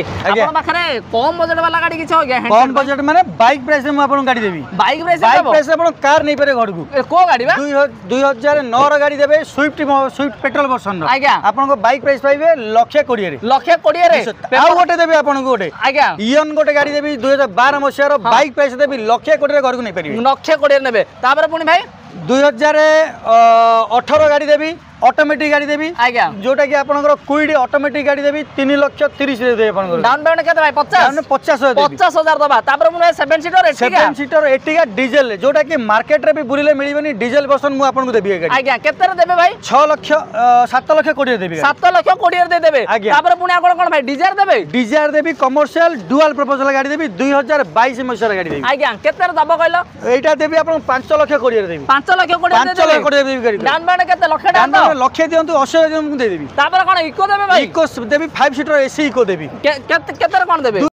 आपन पाखरे कम बजट वाला गाड़ी किछ हो गया कम बजट माने बाइक प्राइस में आपन गाड़ी देबी बाइक प्राइस आपन कार नहीं पारे घर को को गाड़ी बा 2009 र गाड़ी देबे स्विफ्ट पेट्रोल वर्जन आज्ञा आपन को बाइक प्राइस पाइबे 1,20,000 रे 1,20,000 रे आ गोटे देबे आपन को गोटे आज्ञा इयन गोटे गाड़ी देबी 2012 मसिया रो बाइक प्राइस देबी 1,20,000 रे घर को नहीं पारिबे 1,20,000 नेबे तापर पुनी भाई 2018 गाड़ी देबी ऑटोमेटिक गाड़ी देबी आज्ञा जोटा कि आपनकर क्विड ऑटोमेटिक गाड़ी देबी 3,30,000 रे दे आपनकर डाउन पेमेंट केते भाई 50 50,000 देबी 50,000 दबा तापर मुने 7 सीटर 7 सीटर एटिका डीजल जोटा कि मार्केट रे भी बुलिले मिलिबनी डीजल वर्जन मु आपन को देबी गाड़ी आज्ञा केते रे देबे भाई 6 लाख 7 लाख कोटी देबी 7 लाख कोटी रे दे देबे तापर पुनी आकोन कोन भाई डिजायर देबे डिजायर देबी कमर्शियल डुअल प्रपोजल गाड़ी देबी 2022 मसिया गाड़ी देबी आज्ञा केते रे दबो कहलो एटा देबी आपन 5 लाख कोटी रे देबी 5 लाख कोटी दे 5 लाख कोटी देबी गाड़ी डाउन पेमेंट केते लक्ष डाउन लक्ष दियंतु 80,000 दे देबी तापर कोन इको देबे भाई इको देबी 5 सीटर एसी इको देबी केते रे कोन देबे